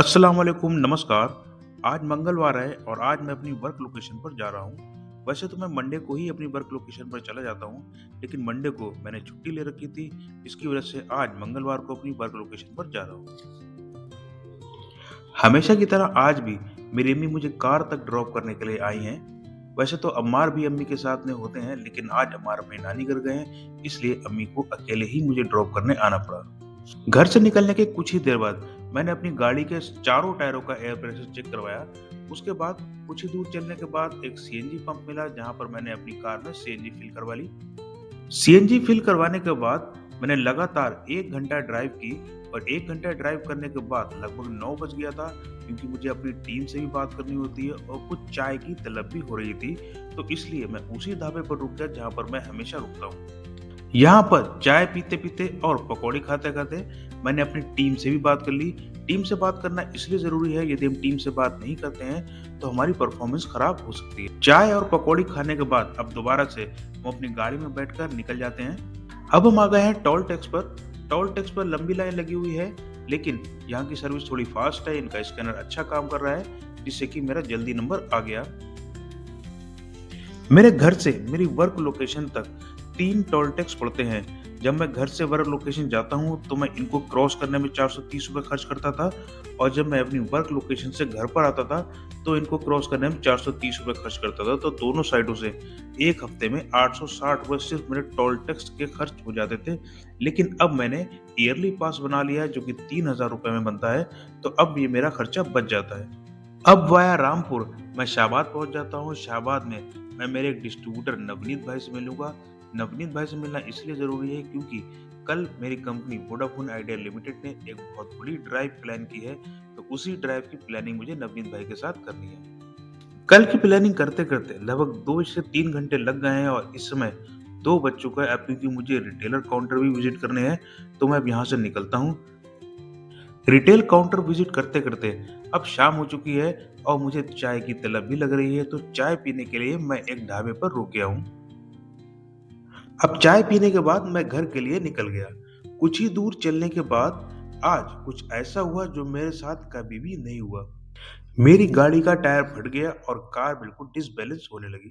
अस्सलाम वालेकुम, नमस्कार। आज मंगलवार है और आज मैं अपनी वर्क लोकेशन पर जा रहा हूँ। वैसे तो मैं मंडे को ही अपनी वर्क लोकेशन पर चला जाता हूँ, लेकिन मंडे को मैंने छुट्टी ले रखी थी। इसकी वजह से आज मंगलवार को अपनी वर्क लोकेशन पर जा रहा हूँ। हमेशा की तरह आज भी मेरी अम्मी मुझे कार तक ड्रॉप करने के लिए आई हैं। वैसे तो अम्मार भी अम्मी के साथ में होते हैं, लेकिन आज अम्मार अपनी नानी घर गए हैं, इसलिए अम्मी को अकेले ही मुझे ड्रॉप करने आना पड़ा। घर से निकलने के कुछ ही देर बाद मैंने अपनी गाड़ी के चारों टायरों का एयर प्रेशर चेक करवाया। उसके बाद कुछ ही दूर चलने के बाद एक सीएनजी पंप मिला, जहां पर मैंने अपनी कार में सीएनजी फिल करवा ली। सीएनजी फिल करवाने के बाद मैंने लगातार 1 घंटा ड्राइव की और 1 घंटा ड्राइव करने के बाद लगभग 9 बज गया था, क्योंकि मुझे अपनी टीम से भी बात करनी होती है और कुछ चाय की तलब भी हो रही थी। तो इसलिए मैं उसी ढाबे पर रुक गया जहां पर मैं हमेशा रुकता हूँ। यहाँ पर चाय पीते पीते और पकौड़ी खाते खाते मैंने अपनी टीम से भी बात कर ली। टीम से बात करना इसलिए जरूरी है, यदि हम टीम से बात नहीं करते हैं तो हमारी परफॉर्मेंस खराब हो सकती है। चाय और पकौड़ी खाने के बाद अब दोबारा से हम अपनी गाड़ी में बैठकर निकल जाते हैं। अब हम आ गए हैं टोल टैक्स पर। टोल टैक्स पर लंबी लाइन लगी हुई है, लेकिन यहाँ की सर्विस थोड़ी फास्ट है। इनका स्कैनर अच्छा काम कर रहा है, जिससे कि मेरा जल्दी नंबर आ गया। मेरे घर से मेरी वर्क लोकेशन तक 3 टोल टैक्स पड़ते हैं। जब मैं घर से वर्क लोकेशन जाता हूँ तो मैं इनको क्रॉस करने में 430 रुपये खर्च करता था, और जब मैं अपनी वर्क लोकेशन से घर पर आता था तो इनको क्रॉस करने में 430 रुपये खर्च करता था। तो दोनों साइडों से एक हफ्ते में 860 रुपये सिर्फ मेरे टोल टैक्स के खर्च हो जाते थे। लेकिन अब मैंने ईयरली पास बना लिया है, जो कि 3000 रुपये में बनता है, तो अब ये मेरा खर्चा बच जाता है। अब वाया रामपुर मैं शाहबाद पहुंच जाता हूँ। शाहबाद में मैं मेरे एक डिस्ट्रीब्यूटर नवनीत भाई से मिलूंगा। नवनीत भाई से मिलना इसलिए जरूरी है क्योंकि कल मेरी कंपनी वोडाफोन आइडिया लिमिटेड ने एक बहुत बड़ी ड्राइव प्लान की है, तो उसी ड्राइव की प्लानिंग मुझे नवनीत भाई के साथ करनी है। कल की प्लानिंग करते करते लगभग 2 से 3 घंटे लग गए हैं और इस समय 2 बज चुका है। अब क्योंकि मुझे रिटेलर काउंटर भी विजिट करने हैं, तो मैं अब यहाँ से निकलता हूँ। रिटेल काउंटर विजिट करते करते अब शाम हो चुकी है और मुझे चाय की तलब भी लग रही है, तो चाय पीने के लिए मैं एक ढाबे पर रुक गया हूँ। अब चाय पीने के बाद मैं घर के लिए निकल गया। कुछ ही दूर चलने के बाद आज कुछ ऐसा हुआ जो मेरे साथ कभी भी नहीं हुआ। मेरी गाड़ी का टायर फट गया और कार बिल्कुल डिसबैलेंस होने लगी।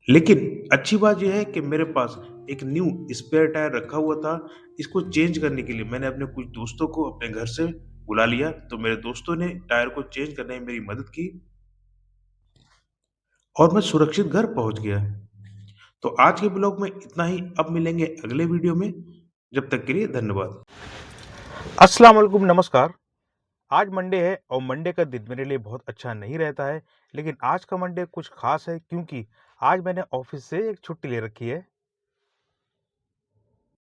लेकिन अच्छी बात यह है कि मेरे पास एक न्यू स्पेयर टायर रखा हुआ था। इसको चेंज करने के लिए मैंने अपने कुछ दोस्तों को अपने घर से बुला लिया, तो मेरे दोस्तों ने टायर को चेंज करने में मेरी मदद की और मैं सुरक्षित घर पहुंच गया। तो आज के ब्लॉग में इतना ही। अब मिलेंगे अगले वीडियो में। जब तक के लिए धन्यवाद। अस्सलाम वालेकुम, नमस्कार। आज मंडे है और मंडे का दिन मेरे लिए बहुत अच्छा नहीं रहता है, लेकिन आज का मंडे कुछ खास है क्योंकि आज मैंने ऑफिस से एक छुट्टी ले रखी है।